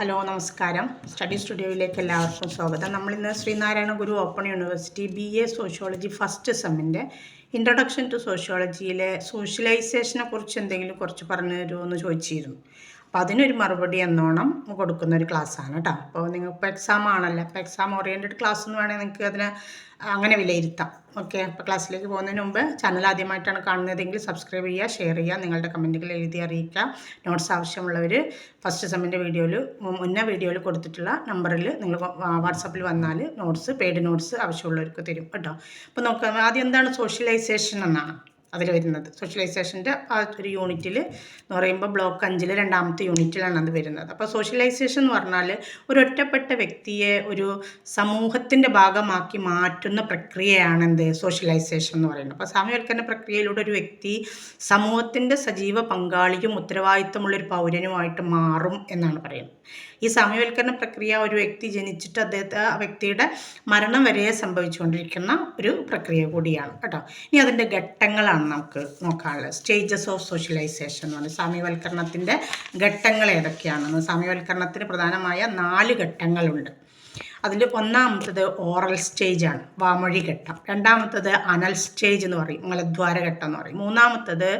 Hello നമസ്കാരം. Study സ്റ്റുഡിയോയിലേക്ക് എല്ലാവർക്കും സ്വാഗതം. നമ്മളിന്ന് Sreenarayana Guru open university BA sociology first സെമ്മിൻ്റെ ഇൻട്രൊഡക്ഷൻ ടു സോഷ്യോളജിയിലെ സോഷ്യലൈസേഷനെ കുറിച്ച് എന്തെങ്കിലും കുറച്ച് പറഞ്ഞു തരുമോ എന്ന് ചോദിച്ചിരുന്നു. അപ്പോൾ അതിനൊരു മറുപടി എന്നോണം കൊടുക്കുന്ന ഒരു ക്ലാസ്സാണ് കേട്ടോ. അപ്പോൾ നിങ്ങൾക്ക് എക്സാം ആണല്ലോ, അപ്പോൾ എക്സാം ഓറിയൻറ്റഡ് ക്ലാസ് എന്ന് വേണമെങ്കിൽ നിങ്ങൾക്ക് അതിനെ അങ്ങനെ വിലയിരുത്താം. ഓക്കെ, അപ്പോൾ ക്ലാസ്സിലേക്ക് പോകുന്നതിന് മുമ്പ് ചാനൽ ആദ്യമായിട്ടാണ് കാണുന്നതെങ്കിൽ സബ്സ്ക്രൈബ് ചെയ്യുക, ഷെയർ ചെയ്യുക, നിങ്ങളുടെ കമൻറ്റുകൾ എഴുതി അറിയിക്കുക. നോട്ട്സ് ആവശ്യമുള്ളവർ ഫസ്റ്റ് സെമ്മിൻ്റെ മുന്നേ വീഡിയോയിൽ കൊടുത്തിട്ടുള്ള നമ്പറിൽ നിങ്ങൾ വാട്സാപ്പിൽ വന്നാൽ നോട്ട്സ് പെയ്ഡ് നോട്ട്സ് ആവശ്യമുള്ളവർക്ക് തരും കേട്ടോ. അപ്പോൾ നോക്കാം, ആദ്യം എന്താണ് സോഷ്യലൈസേഷൻ എന്നാണ് അതിൽ വരുന്നത്. സോഷ്യലൈസേഷൻ്റെ ആ ഒരു യൂണിറ്റിൽ എന്ന് പറയുമ്പോൾ ബ്ലോക്ക് 5 രണ്ടാമത്തെ യൂണിറ്റിലാണ് അത് വരുന്നത്. അപ്പോൾ സോഷ്യലൈസേഷൻ എന്ന് പറഞ്ഞാൽ ഒരു ഒറ്റപ്പെട്ട വ്യക്തിയെ ഒരു സമൂഹത്തിൻ്റെ ഭാഗമാക്കി മാറ്റുന്ന പ്രക്രിയയാണ് എന്ത് സോഷ്യലൈസേഷൻ എന്ന് പറയുന്നത്. അപ്പോൾ സാമ്യവൽക്കരണ പ്രക്രിയയിലൂടെ ഒരു വ്യക്തി സമൂഹത്തിൻ്റെ സജീവ പങ്കാളിയും ഉത്തരവാദിത്തമുള്ളൊരു പൗരനുമായിട്ട് മാറും എന്നാണ് പറയുന്നത്. ഈ സാമ്യവൽക്കരണ പ്രക്രിയ ഒരു വ്യക്തി ജനിച്ചിട്ട് ആ വ്യക്തിയുടെ മരണം വരെ സംഭവിച്ചുകൊണ്ടിരിക്കുന്ന ഒരു പ്രക്രിയ കൂടിയാണ് കേട്ടോ. ഇനി അതിൻ്റെ ഘട്ടങ്ങളാണ് നമുക്ക് നോക്കാനുള്ളത്. സ്റ്റേജസ് ഓഫ് സോഷ്യലൈസേഷൻ എന്ന് പറഞ്ഞാൽ സാമ്യവൽക്കരണത്തിൻ്റെ ഘട്ടങ്ങൾ ഏതൊക്കെയാണെന്ന്. സാമ്യവൽക്കരണത്തിന് പ്രധാനമായ 4 ഘട്ടങ്ങളുണ്ട്. അതിൽ ഒന്നാമത്തത് ഓറൽ സ്റ്റേജാണ്, വാമൊഴി ഘട്ടം. രണ്ടാമത്തത് അനൽ സ്റ്റേജ് എന്ന് പറയും, മലദ്വാര ഘട്ടം എന്ന് പറയും. മൂന്നാമത്തത്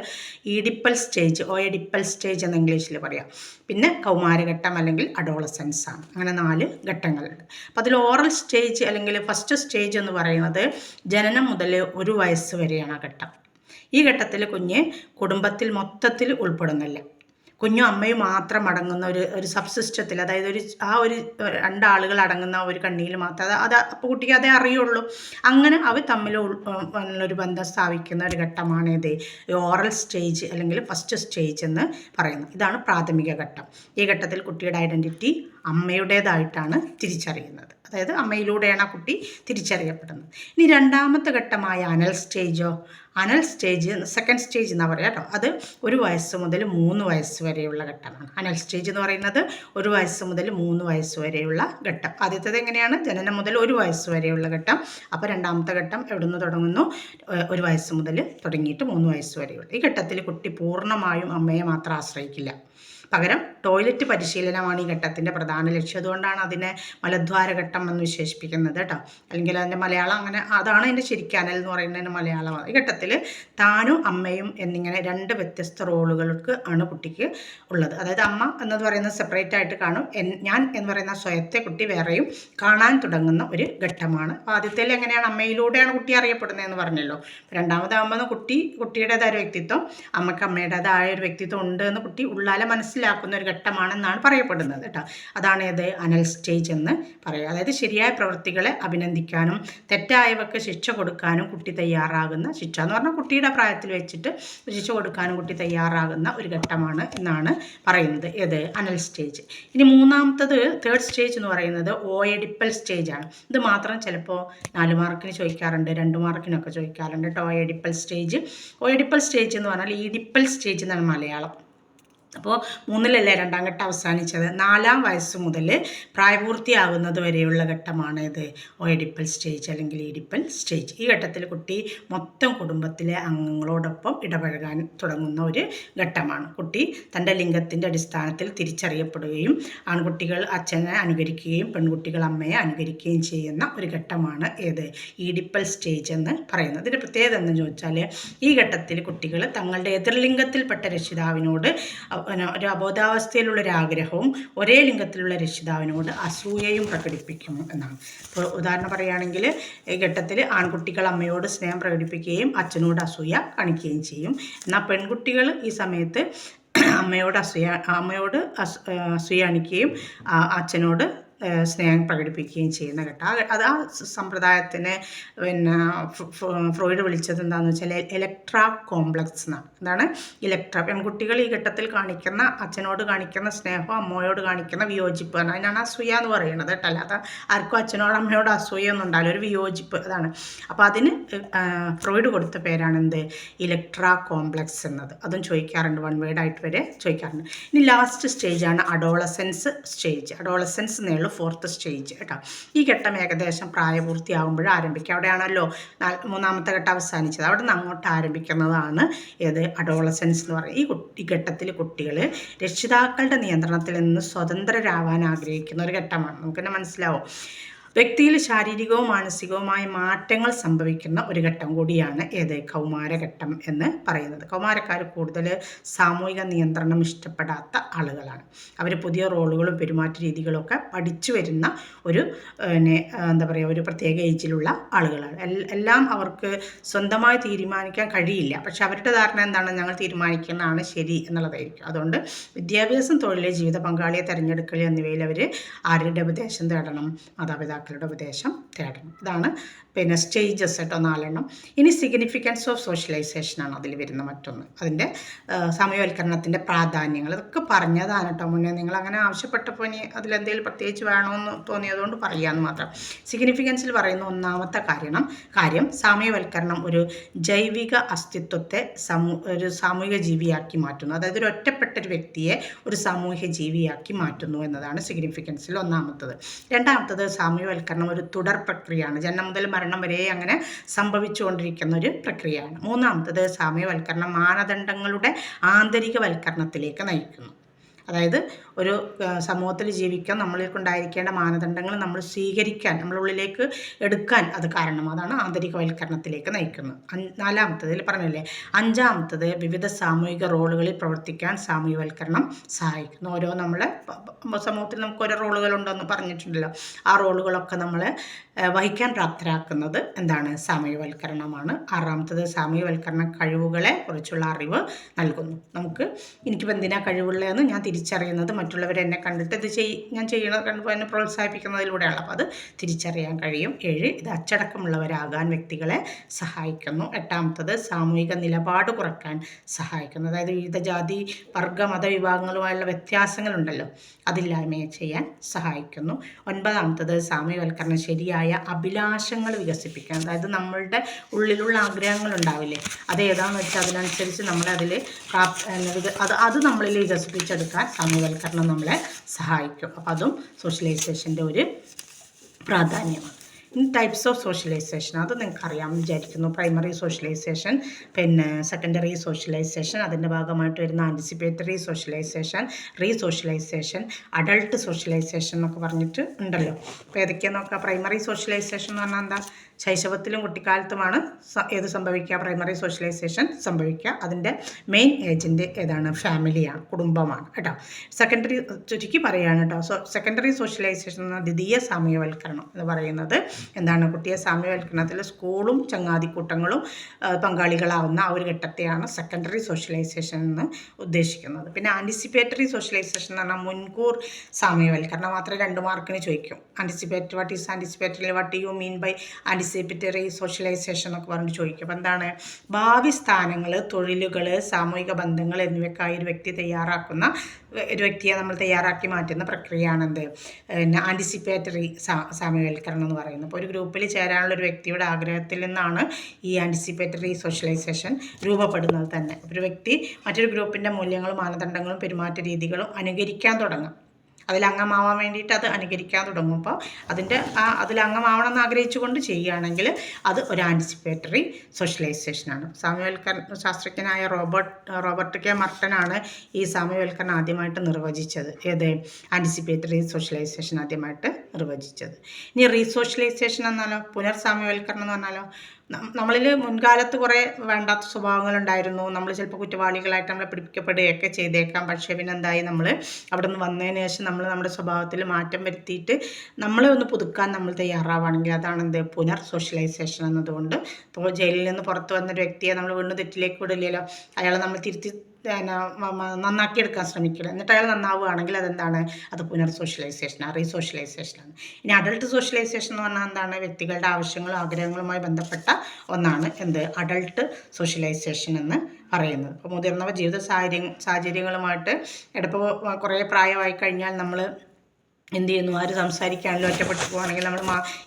ഈഡിപ്പൽ സ്റ്റേജ്, ഓയഡിപ്പൽ സ്റ്റേജ് എന്ന് ഇംഗ്ലീഷിൽ പറയാം. പിന്നെ കൗമാരഘട്ടം അല്ലെങ്കിൽ അഡോളസൻസ് ആണ്. അങ്ങനെ 4 ഘട്ടങ്ങളുണ്ട്. അപ്പോൾ അതിൽ ഓറൽ സ്റ്റേജ് അല്ലെങ്കിൽ ഫസ്റ്റ് സ്റ്റേജ് എന്ന് പറയുന്നത് ജനനം മുതൽ 1 വയസ്സ് വരെയാണ് ആ ഘട്ടം. ഈ ഘട്ടത്തിൽ കുഞ്ഞ് കുടുംബത്തിൽ മൊത്തത്തിൽ ഉൾപ്പെടുന്നില്ല. കുഞ്ഞും അമ്മയും മാത്രം അടങ്ങുന്ന ഒരു സബ്സിസ്റ്റത്തിൽ, അതായത് ഒരു 2 ആളുകൾ അടങ്ങുന്ന ഒരു കണ്ണിയിൽ മാത്രം അപ്പോൾ കുട്ടിക്ക് അതേ അറിയുള്ളൂ. അങ്ങനെ അവർ തമ്മിൽ ഒരു ബന്ധം സ്ഥാപിക്കുന്ന ഒരു ഘട്ടമാണ് ഇത് ഓറൽ സ്റ്റേജ് അല്ലെങ്കിൽ ഫസ്റ്റ് സ്റ്റേജ് എന്ന് പറയുന്നത്. ഇതാണ് പ്രാഥമിക ഘട്ടം. ഈ ഘട്ടത്തിൽ കുട്ടിയുടെ ഐഡൻറ്റിറ്റി അമ്മയുടേതായിട്ടാണ് തിരിച്ചറിയുന്നത്. അതായത് അമ്മയിലൂടെയാണ് ആ കുട്ടി തിരിച്ചറിയപ്പെടുന്നത്. ഇനി രണ്ടാമത്തെ ഘട്ടമായ അനൽ സ്റ്റേജോ, അനൽ സ്റ്റേജ് സെക്കൻഡ് സ്റ്റേജ് എന്നാ പറയുക കേട്ടോ. അത് 1 വയസ്സ് മുതൽ 3 വയസ്സ് വരെയുള്ള ഘട്ടമാണ്. അനൽ സ്റ്റേജ് എന്ന് പറയുന്നത് 1 വയസ്സ് മുതൽ 3 വയസ്സ് വരെയുള്ള ഘട്ടം. ആദ്യത്തേത് എങ്ങനെയാണ്? ജനനം മുതൽ 1 വയസ്സ് വരെയുള്ള ഘട്ടം. അപ്പോൾ രണ്ടാമത്തെ ഘട്ടം എവിടെ നിന്ന് തുടങ്ങുന്നു? 1 വയസ്സ് മുതൽ തുടങ്ങിയിട്ട് 3 വയസ്സ് വരെയുള്ള. ഈ ഘട്ടത്തിൽ കുട്ടി പൂർണ്ണമായും അമ്മയെ മാത്രം ആശ്രയിക്കില്ല. പകരം ടോയ്ലറ്റ് പരിശീലനമാണ് ഈ ഘട്ടത്തിൻ്റെ പ്രധാന ലക്ഷ്യം. അതുകൊണ്ടാണ് അതിനെ മലദ്വാര ഘട്ടം എന്ന് വിശേഷിപ്പിക്കുന്നത് കേട്ടോ. അല്ലെങ്കിൽ അതിൻ്റെ മലയാളം അങ്ങനെ അതാണ് അതിൻ്റെ ശരിക്കും അനൽ എന്ന് പറയുന്നതിന് മലയാളമാണ്. ഈ ഘട്ടത്തിൽ താനും അമ്മയും എന്നിങ്ങനെ 2 വ്യത്യസ്ത റോളുകൾക്ക് ആണ് കുട്ടിക്ക് ഉള്ളത്. അതായത് അമ്മ എന്നത് പറയുന്നത് സെപ്പറേറ്റ് ആയിട്ട് കാണും, ഞാൻ എന്ന് പറയുന്ന സ്വയത്തെ കുട്ടി വേറെയും കാണാൻ തുടങ്ങുന്ന ഒരു ഘട്ടമാണ്. ആദ്യത്തേൽ എങ്ങനെയാണ്? അമ്മയിലൂടെയാണ് കുട്ടി അറിയപ്പെടുന്നതെന്ന് പറഞ്ഞല്ലോ. രണ്ടാമതാകുമ്പോൾ കുട്ടിയുടേതായ ഒരു വ്യക്തിത്വം, അമ്മയ്ക്ക് അമ്മയുടേതായ ഒരു വ്യക്തിത്വം ഉണ്ട് എന്ന് കുട്ടി ഉള്ളാലെ മനസ്സിലാക്കുന്ന ഒരു ഘട്ടമാണെന്നാണ് പറയപ്പെടുന്നത് കേട്ടോ. അതാണ് ഇത് അനൽ സ്റ്റേജ് എന്ന് പറയുക. അതായത് ശരിയായ പ്രവൃത്തികളെ അഭിനന്ദിക്കാനും തെറ്റായവർക്ക് ശിക്ഷ കൊടുക്കാനും കുട്ടി തയ്യാറാകുന്ന, ശിക്ഷ എന്ന് പറഞ്ഞാൽ കുട്ടിയുടെ പ്രായത്തിൽ വെച്ചിട്ട് ശിക്ഷ കൊടുക്കാനും കുട്ടി തയ്യാറാകുന്ന ഒരു ഘട്ടമാണ് എന്നാണ് പറയുന്നത്. ഇത് അനൽ സ്റ്റേജ്. ഇനി മൂന്നാമത്തത് തേർഡ് സ്റ്റേജ് എന്ന് പറയുന്നത് ഓയഡിപ്പൽ സ്റ്റേജാണ്. ഇത് മാത്രം ചിലപ്പോൾ 4 മാർക്കിന് ചോദിക്കാറുണ്ട്, 2 മാർക്കിനൊക്കെ ചോദിക്കാറുണ്ട് കേട്ടോ. ഓയഡിപ്പൽ സ്റ്റേജ് എന്ന് പറഞ്ഞാൽ ഈഡിപ്പൽ സ്റ്റേജ് എന്നാണ് മലയാളം. അപ്പോൾ 3-ലല്ലേ രണ്ടാം ഘട്ടം അവസാനിച്ചത്. 4-ാം വയസ്സ് മുതൽ പ്രായപൂർത്തിയാകുന്നത് വരെയുള്ള ഘട്ടമാണ് ഇത് ഓയഡിപ്പൽ സ്റ്റേജ് അല്ലെങ്കിൽ ഈഡിപ്പൽ സ്റ്റേജ്. ഈ ഘട്ടത്തിൽ കുട്ടി മൊത്തം കുടുംബത്തിലെ അംഗങ്ങളോടൊപ്പം ഇടപഴകാൻ തുടങ്ങുന്ന ഒരു ഘട്ടമാണ്. കുട്ടി തൻ്റെ ലിംഗത്തിൻ്റെ അടിസ്ഥാനത്തിൽ തിരിച്ചറിയപ്പെടുകയും ആൺകുട്ടികൾ അച്ഛനെ അനുകരിക്കുകയും പെൺകുട്ടികൾ അമ്മയെ അനുകരിക്കുകയും ചെയ്യുന്ന ഒരു ഘട്ടമാണ് ഏത് ഈഡിപ്പൽ സ്റ്റേജ് എന്ന് പറയുന്നത്. ഇതിൻ്റെ പ്രത്യേകത എന്ന് ചോദിച്ചാൽ ഈ ഘട്ടത്തിൽ കുട്ടികൾ തങ്ങളുടെ എതിർലിംഗത്തിൽപ്പെട്ട രക്ഷിതാവിനോട് ഒരു അബോധാവസ്ഥയിലുള്ളൊരാഗ്രഹവും ഒരേ ലിംഗത്തിലുള്ള രക്ഷിതാവിനോട് അസൂയയും പ്രകടിപ്പിക്കും എന്നാണ്. ഇപ്പോൾ ഉദാഹരണം പറയുകയാണെങ്കിൽ ഈ ഘട്ടത്തിൽ ആൺകുട്ടികൾ അമ്മയോട് സ്നേഹം പ്രകടിപ്പിക്കുകയും അച്ഛനോട് അസൂയ കാണിക്കുകയും ചെയ്യും. എന്നാൽ പെൺകുട്ടികൾ ഈ സമയത്ത് അമ്മയോട് അസൂയ കാണിക്കുകയും അച്ഛനോട് സ്നേഹം പ്രകടിപ്പിക്കുകയും ചെയ്യുന്ന ഘട്ടം. അത് ആ സമ്പ്രദായത്തിന് ഫ്രോയിഡ് വിളിച്ചത് എന്താണെന്ന് വെച്ചാൽ ഇലക്ട്രാ കോംപ്ലക്സ് എന്നാണ്. എന്താണ് ഇലക്ട്ര? പെൺകുട്ടികൾ ഈ ഘട്ടത്തിൽ കാണിക്കുന്ന അച്ഛനോട് കാണിക്കുന്ന സ്നേഹം അമ്മയോട് കാണിക്കുന്ന വിയോജിപ്പ്, അതിനാണ് അസൂയ എന്ന് പറയുന്നത് കേട്ടോ. അല്ലാതെ ആർക്കും അച്ഛനോട് അമ്മയോട് അസൂയൊന്നും ഉണ്ടാവില്ല, ഒരു വിയോജിപ്പ്, അതാണ്. അപ്പോൾ അതിന് ഫ്രോയിഡ് കൊടുത്ത പേരാണ് എന്ത്? ഇലക്ട്രാ കോംപ്ലക്സ് എന്നത്. അതും ചോദിക്കാറുണ്ട്, 1 വേർഡായിട്ട് വരെ ചോദിക്കാറുണ്ട്. ഇനി ലാസ്റ്റ് സ്റ്റേജാണ് അഡോളസൻസ് സ്റ്റേജ്. അഡോളസൻസ് എന്നേ ഉള്ളൂ, 4th സ്റ്റേജ് കേട്ടോ. ഈ ഘട്ടം ഏകദേശം പ്രായപൂർത്തിയാകുമ്പോൾ ആരംഭിക്കുക. അവിടെയാണല്ലോ 3ാമത്തെ ഘട്ടം അവസാനിച്ചത്. അവിടെ നിന്ന് അങ്ങോട്ട് ആരംഭിക്കുന്നതാണ് ഏത് അഡോളസൻസ് എന്ന് പറയും. ഈ ഘട്ടത്തിൽ കുട്ടികൾ രക്ഷിതാക്കളുടെ നിയന്ത്രണത്തിൽ നിന്ന് സ്വതന്ത്രരാവാൻ ആഗ്രഹിക്കുന്ന ഒരു ഘട്ടമാണ്. നമുക്കെന്നെ മനസ്സിലാവും. വ്യക്തിയിൽ ശാരീരികവും മാനസികവുമായ മാറ്റങ്ങൾ സംഭവിക്കുന്ന ഒരു ഘട്ടം കൂടിയാണ് ഏത് കൗമാരഘട്ടം എന്ന് പറയുന്നത്. കൗമാരക്കാർ കൂടുതൽ സാമൂഹിക നിയന്ത്രണം ഇഷ്ടപ്പെടാത്ത ആളുകളാണ്. അവർ പുതിയ റോളുകളും പെരുമാറ്റ രീതികളും ഒക്കെ പഠിച്ചു വരുന്ന ഒരു എന്താ പറയുക ഒരു പ്രത്യേക ഏജിലുള്ള ആളുകളാണ്. എല്ലാം അവർക്ക് സ്വന്തമായി തീരുമാനിക്കാൻ കഴിയില്ല. പക്ഷെ അവരുടെ ധാരണ എന്താണ്? ഞങ്ങൾ തീരുമാനിക്കുന്നതാണ് ശരി എന്നുള്ളതായിരിക്കും. അതുകൊണ്ട് വിദ്യാഭ്യാസം, തൊഴിൽ, ജീവിത പങ്കാളിയെ തിരഞ്ഞെടുക്കൽ എന്നിവയിൽ അവർ ആരുടെ ഉപദേശം തേടണം? മാതാപിതാക്കളുടെ ഉപദേശം തേടണം. ഇതാണ് സ്റ്റേജസ് കേട്ടോ, 4 ഇനി സിഗ്നിഫിക്കൻസ് ഓഫ് സോഷ്യലൈസേഷനാണ് അതിൽ വരുന്ന മറ്റൊന്ന്. അതിൻ്റെ സമയവൽക്കരണത്തിൻ്റെ പ്രാധാന്യങ്ങൾ ഇതൊക്കെ പറഞ്ഞതാണ് കേട്ടോ മുന്നേ. നിങ്ങൾ അങ്ങനെ ആവശ്യപ്പെട്ടപ്പോൾ ഇനി അതിലെന്തെങ്കിലും പ്രത്യേകിച്ച് വേണമെന്ന് തോന്നിയതുകൊണ്ട് പറയാമെന്ന് മാത്രം. സിഗ്നിഫിക്കൻസിൽ പറയുന്ന 1ാമത്തെ കാര്യം സമയവൽക്കരണം ഒരു ജൈവിക അസ്തിത്വത്തെ ഒരു സാമൂഹിക ജീവിയാക്കി മാറ്റുന്നു. അതായത് ഒരു ഒറ്റപ്പെട്ട ഒരു വ്യക്തിയെ ഒരു സാമൂഹിക ജീവിയാക്കി മാറ്റുന്നു എന്നതാണ് സിഗ്നിഫിക്കൻസിൽ 1ാമത്തത്. 2ാമത്തത് സമയവൽക്കരണം ഒരു തുടർ പ്രക്രിയയാണ്. ജനനം മുതൽ മരണം വരെ അങ്ങനെ സംഭവിച്ചുകൊണ്ടിരിക്കുന്ന ഒരു പ്രക്രിയയാണ്. 3ാമത്തത് സമയവൽക്കരണം മാനദണ്ഡങ്ങളുടെ ആന്തരികവൽക്കരണത്തിലേക്ക് നയിക്കുന്നു. അതായത് ഒരു സമൂഹത്തിൽ ജീവിക്കാൻ നമ്മളിലേക്കുണ്ടായിരിക്കേണ്ട മാനദണ്ഡങ്ങൾ നമ്മൾ സ്വീകരിക്കാൻ, നമ്മളുള്ളിലേക്ക് എടുക്കാൻ അത് കാരണം. അതാണ് ആന്തരികവൽക്കരണത്തിലേക്ക് നയിക്കുന്നത്. 4ാമത്തതിൽ പറഞ്ഞില്ലേ. 5ാമത്തത് വിവിധ സാമൂഹിക റോളുകളിൽ പ്രവർത്തിക്കാൻ സാമൂഹികവൽക്കരണം സഹായിക്കുന്നു. ഓരോ നമ്മളെ സമൂഹത്തിൽ നമുക്ക് ഓരോ റോളുകളുണ്ടെന്ന് പറഞ്ഞിട്ടുണ്ടല്ലോ. ആ റോളുകളൊക്കെ നമ്മളെ വഹിക്കാൻ പ്രാപ്തരാക്കുന്നത് എന്താണ്? സാമൂഹികവൽക്കരണമാണ്. 6ാമത്തത് സാമൂഹികവൽക്കരണ കഴിവുകളെ കുറിച്ചുള്ള അറിവ് നൽകുന്നു. നമുക്ക് എനിക്കിപ്പോൾ എന്തിനാ കഴിവുള്ളതെന്ന് ഞാൻ തിരിച്ചറിയുന്നത് മറ്റുള്ളവർ എന്നെ കണ്ടിട്ട് ഞാൻ ചെയ്യണത് കണ്ടപ്പോൾ എന്നെ പ്രോത്സാഹിപ്പിക്കുന്നതിലൂടെയാണ്. അപ്പോൾ അത് തിരിച്ചറിയാൻ കഴിയും. 7 ഇത് അച്ചടക്കമുള്ളവരാകാൻ വ്യക്തികളെ സഹായിക്കുന്നു. 8ാമത്തത് സാമൂഹിക നിലപാട് കുറയ്ക്കാൻ സഹായിക്കുന്നു. അതായത് വിവിധ ജാതി, വർഗ, മതവിഭാഗങ്ങളുമായുള്ള വ്യത്യാസങ്ങളുണ്ടല്ലോ, അതില്ലായ്മയെ ചെയ്യാൻ സഹായിക്കുന്നു. 9ാമത്തത് സാമൂഹികവൽക്കരണം ശരിയായ അഭിലാഷങ്ങൾ വികസിപ്പിക്കാൻ. അതായത് നമ്മളുടെ ഉള്ളിലുള്ള ആഗ്രഹങ്ങൾ ഉണ്ടാവില്ലേ, അത് ഏതാണെന്ന് വെച്ചാൽ അതിനനുസരിച്ച് നമ്മളതിൽ അത് നമ്മളിൽ വികസിപ്പിച്ചെടുക്കാൻ സാമൂഹികവൽക്കരണം നമ്മളെ സഹായിക്കും. അപ്പോൾ അതും സോഷ്യലൈസേഷൻ്റെ ഒരു പ്രാധാന്യമാണ്. ഇനി ടൈപ്സ് ഓഫ് സോഷ്യലൈസേഷൻ അത് നിങ്ങൾക്ക് അറിയാമെന്ന് വിചാരിക്കുന്നു. പ്രൈമറി സോഷ്യലൈസേഷൻ, സെക്കൻഡറി സോഷ്യലൈസേഷൻ, അതിൻ്റെ ഭാഗമായിട്ട് വരുന്ന ആൻറ്റിസിപ്പേറ്ററി സോഷ്യലൈസേഷൻ, റീസോഷ്യലൈസേഷൻ, അഡൾട്ട് സോഷ്യലൈസേഷൻ എന്നൊക്കെ പറഞ്ഞിട്ട് ഉണ്ടല്ലോ. അപ്പോൾ ഏതൊക്കെയാണെന്ന് നോക്കാം. പ്രൈമറി സോഷ്യലൈസേഷൻ എന്ന് പറഞ്ഞാൽ എന്താ? ശൈശവത്തിലും കുട്ടിക്കാലത്തുമാണ് ഏത് സംഭവിക്കുക? പ്രൈമറി സോഷ്യലൈസേഷൻ സംഭവിക്കുക. അതിൻ്റെ മെയിൻ ഏജൻറ്റ് ഏതാണ്? ഫാമിലിയാണ്, കുടുംബമാണ് കേട്ടോ. സെക്കൻഡറി ചുരുക്കി പറയുകയാണ് കേട്ടോ. സെക്കൻഡറി സോഷ്യലൈസേഷൻ എന്ന ദ്വിതീയ സാമൂഹ്യവൽക്കരണം എന്ന് പറയുന്നത് എന്താണ്? കുട്ടിയെ സാമൂഹ്യവൽക്കരണത്തിൽ സ്കൂളും ചങ്ങാതിക്കൂട്ടങ്ങളും പങ്കാളികളാവുന്ന ആ ഒരു ഘട്ടത്തെയാണ് സെക്കൻഡറി സോഷ്യലൈസേഷൻ എന്ന് ഉദ്ദേശിക്കുന്നത്. പിന്നെ ആൻറ്റിസിപ്പേറ്ററി സോഷ്യലൈസേഷൻ എന്ന് പറഞ്ഞാൽ മുൻകൂർ സാമൂഹ്യവൽക്കരണം. മാത്രമേ 2 മാർക്കിന് ചോദിക്കും. Anticipatory, what is anticipatory, what you mean by anticipatory socialisation എന്നൊക്കെ പറഞ്ഞ് ചോദിക്കും. അപ്പോൾ എന്താണ്? ഭാവി സ്ഥാനങ്ങൾ, തൊഴിലുകൾ, സാമൂഹിക ബന്ധങ്ങൾ എന്നിവയ്ക്കായി ഒരു വ്യക്തിയെ നമ്മൾ തയ്യാറാക്കി മാറ്റുന്ന പ്രക്രിയയാണ് എന്ത്? ആൻറ്റിസിപ്പേറ്ററി സാമൂഹ്യവൽക്കരണം എന്ന് പറയുന്നത്. അപ്പോൾ ഒരു ഗ്രൂപ്പിൽ ചേരാനുള്ള ഒരു വ്യക്തിയുടെ ആഗ്രഹത്തിൽ നിന്നാണ് ഈ ആൻറ്റിസിപ്പേറ്ററി സോഷ്യലൈസേഷൻ രൂപപ്പെടുന്നത് തന്നെ. ഒരു വ്യക്തി മറ്റൊരു ഗ്രൂപ്പിൻ്റെ മൂല്യങ്ങളും മാനദണ്ഡങ്ങളും പെരുമാറ്റ രീതികളും അനുകരിക്കാൻ തുടങ്ങും. അതിലംഗമാവാൻ വേണ്ടിയിട്ട് അത് അനുകരിക്കാൻ തുടങ്ങുമ്പോൾ അതിൽ അംഗമാവണമെന്ന് ആഗ്രഹിച്ചുകൊണ്ട് ചെയ്യുകയാണെങ്കിൽ അത് ഒരു ആൻറ്റിസിപ്പേറ്ററി സോഷ്യലൈസേഷനാണ്. സാമൂഹ്യവൽക്കരണ ശാസ്ത്രജ്ഞനായ റോബർട്ട് കെ മർട്ടനാണ് ഈ സാമൂഹ്യവൽക്കരണം ആദ്യമായിട്ട് നിർവചിച്ചത്. ഏത്? ആൻറ്റിസിപ്പേറ്ററി സോഷ്യലൈസേഷൻ ആദ്യമായിട്ട് നിർവചിച്ചത്. ഇനി റീസോഷ്യലൈസേഷൻ എന്നാലോ, പുനർസാമൂഹ്യവൽക്കരണം എന്ന് പറഞ്ഞാലോ, നമ്മളിൽ മുൻകാലത്ത് കുറേ വേണ്ടാത്ത സ്വഭാവങ്ങളുണ്ടായിരുന്നു. നമ്മൾ ചിലപ്പോൾ കുറ്റവാളികളായിട്ട് നമ്മളെ പിടിപ്പിക്കപ്പെടുകയൊക്കെ ചെയ്തേക്കാം. പക്ഷേ പിന്നെ എന്തായി? നമ്മൾ അവിടെ നിന്ന് വന്നതിന് ശേഷം നമ്മൾ നമ്മുടെ സ്വഭാവത്തിൽ മാറ്റം വരുത്തിയിട്ട് നമ്മളെ ഒന്ന് പുതുക്കാൻ നമ്മൾ തയ്യാറാവുകയാണെങ്കിൽ അതാണ് എന്ത്? പുനർ സോഷ്യലൈസേഷൻ എന്നതുകൊണ്ട്. ഇപ്പോൾ ജയിലിൽ നിന്ന് പുറത്ത് വന്നൊരു വ്യക്തിയെ നമ്മൾ വീണ്ടും തെറ്റിലേക്ക് വിടില്ലല്ലോ. അയാളെ നമ്മൾ തിരുത്തി നന്നാക്കിയെടുക്കാൻ ശ്രമിക്കണം. എന്നിട്ട് അയാൾ നന്നാവുകയാണെങ്കിൽ അതെന്താണ്? അത് പുനർ സോഷ്യലൈസേഷനാണ്, റീസോഷ്യലൈസേഷനാണ്. ഇനി അഡൾട്ട് സോഷ്യലൈസേഷൻ എന്ന് പറഞ്ഞാൽ എന്താണ്? വ്യക്തികളുടെ ആവശ്യങ്ങളും ആഗ്രഹങ്ങളുമായി ബന്ധപ്പെട്ട ഒന്നാണ് എന്ത്? അഡൾട്ട് സോഷ്യലൈസേഷൻ എന്ന് പറയുന്നത്. അപ്പോൾ മുതിർന്നവർ ജീവിത സാഹചര്യങ്ങളുമായിട്ട് ഇപ്പോൾ കുറേ പ്രായമായി കഴിഞ്ഞാൽ നമ്മൾ എന്ത് ചെയ്യുന്നു, ആര് സംസാരിക്കാനല്ലോ ഒറ്റപ്പെട്ടു പോകുകയാണെങ്കിൽ നമ്മൾ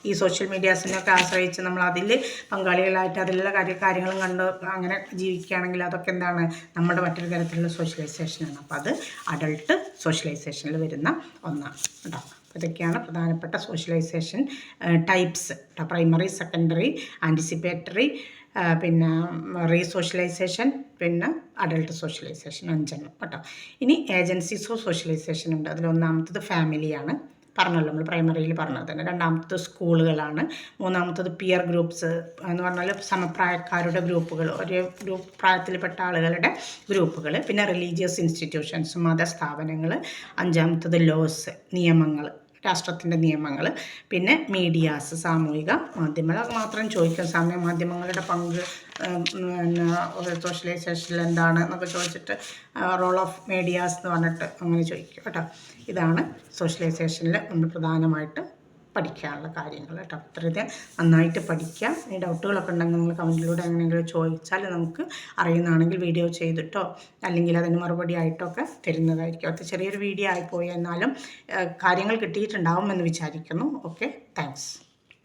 ഈ സോഷ്യൽ മീഡിയാസിനൊക്കെ ആശ്രയിച്ച് നമ്മൾ അതിൽ പങ്കാളികളായിട്ട് അതിലുള്ള കാര്യങ്ങളും കണ്ട് അങ്ങനെ ജീവിക്കുകയാണെങ്കിൽ അതൊക്കെ എന്താണ്, നമ്മുടെ മറ്റൊരു തരത്തിലുള്ള സോഷ്യലൈസേഷനാണ്. അപ്പോൾ അത് അഡൾട്ട് സോഷ്യലൈസേഷനിൽ വരുന്ന ഒന്നാണ് കേട്ടോ. അപ്പോൾ ഇതൊക്കെയാണ് പ്രധാനപ്പെട്ട socialisation types. Primary, secondary, anticipatory, പിന്നെ റീസോഷ്യലൈസേഷൻ, പിന്നെ അഡൾട്ട് സോഷ്യലൈസേഷൻ, 5 കേട്ടോ. ഇനി ഏജൻസീസ് ഓഫ് സോഷ്യലൈസേഷൻ ഉണ്ട്. അതിലൊന്നാമത്തത് ഫാമിലിയാണ്, പറഞ്ഞല്ലോ നമ്മൾ പ്രൈമറിയിൽ പറഞ്ഞത് തന്നെ. രണ്ടാമത്തത് സ്കൂളുകളാണ്. മൂന്നാമത്തത് പിയർ ഗ്രൂപ്പ്സ് എന്ന് പറഞ്ഞാൽ സമപ്രായക്കാരുടെ ഗ്രൂപ്പുകൾ, ഒരേ ഗ്രൂപ്പ് പ്രായത്തിൽപ്പെട്ട ആളുകളുടെ ഗ്രൂപ്പുകൾ. പിന്നെ റിലീജിയസ് ഇൻസ്റ്റിറ്റ്യൂഷൻസ്, മതസ്ഥാപനങ്ങൾ. അഞ്ചാമത്തത് ലോസ്, നിയമങ്ങൾ, രാഷ്ട്രത്തിൻ്റെ നിയമങ്ങൾ. പിന്നെ മീഡിയാസ്, സാമൂഹിക മാധ്യമങ്ങൾ. മാത്രം ചോദിക്കും, സാമൂഹ്യ മാധ്യമങ്ങളുടെ പങ്ക് പിന്നെ സോഷ്യലൈസേഷനിൽ എന്താണ് എന്നൊക്കെ ചോദിച്ചിട്ട് റോൾ ഓഫ് മീഡിയാസ് എന്ന് പറഞ്ഞിട്ട് അങ്ങനെ ചോദിക്കും കേട്ടോ. ഇതാണ് സോഷ്യലൈസേഷനിൽ നമ്മൾ പ്രധാനമായിട്ട് പഠിക്കാനുള്ള കാര്യങ്ങൾ കേട്ടോ. അത്രയും നന്നായിട്ട് പഠിക്കാം. ഈ ഡൗട്ടുകളൊക്കെ ഉണ്ടെങ്കിൽ നിങ്ങൾ കമൻറ്റിലൂടെ എങ്ങനെയെങ്കിലും ചോദിച്ചാൽ നമുക്ക് അറിയുന്നതാണെങ്കിൽ വീഡിയോ ചെയ്തിട്ടോ അല്ലെങ്കിൽ അതിന് മറുപടി ആയിട്ടൊക്കെ തരുന്നതായിരിക്കും. അത് ചെറിയൊരു വീഡിയോ ആയിപ്പോയി, എന്നാലും കാര്യങ്ങൾ കിട്ടിയിട്ടുണ്ടാവുമെന്ന് വിചാരിക്കുന്നു. Okay, thanks.